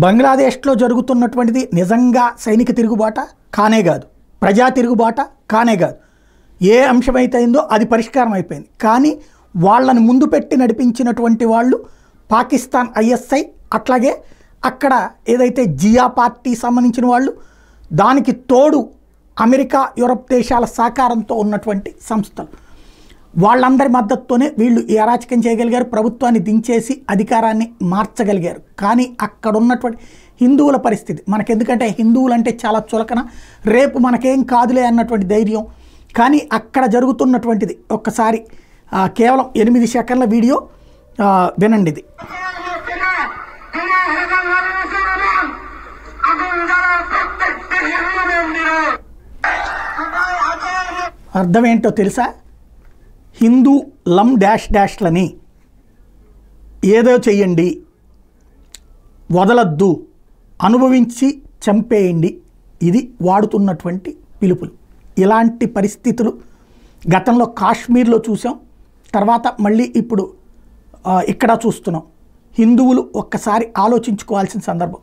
బంగ్లాదేశ్లో జరుగుతున్నటువంటిది నిజంగా సైనిక తిరుగుబాట కానే కాదు, ప్రజా తిరుగుబాట కానే కాదు. ఏ అంశమైతే అయిందో అది పరిష్కారం అయిపోయింది. కానీ వాళ్ళని ముందు పెట్టి నడిపించినటువంటి వాళ్ళు పాకిస్తాన్ ఐఎస్ఐ, అట్లాగే అక్కడ ఏదైతే జియా పార్టీ సంబంధించిన వాళ్ళు, దానికి తోడు అమెరికా యూరప్ దేశాల సహకారంతో ఉన్నటువంటి సంస్థలు, వాళ్ళందరి మద్దతుతోనే వీళ్ళు ఈ అరాచకం చేయగలిగారు, ప్రభుత్వాన్ని దించేసి అధికారాన్ని మార్చగలిగారు. కానీ అక్కడ ఉన్నటువంటి హిందువుల పరిస్థితి మనకెందుకంటే హిందువులు అంటే చాలా చులకన, రేపు మనకేం కాదులే అన్నటువంటి ధైర్యం. కానీ అక్కడ జరుగుతున్నటువంటిది ఒక్కసారి కేవలం 8 సెకండ్ల వీడియో వినండి. ఇది అర్థం ఏంటో తెలుసా? హిందూ లమ్ డాష్ డాష్లని ఏదో చెయ్యండి, వదలద్దు, అనుభవించి చంపేయండి, ఇది వాడుతున్నటువంటి పిలుపులు. ఇలాంటి పరిస్థితులు గతంలో కాశ్మీర్లో చూసాం, తర్వాత మళ్ళీ ఇప్పుడు ఇక్కడ చూస్తున్నాం. హిందువులు ఒక్కసారి ఆలోచించుకోవాల్సిన సందర్భం.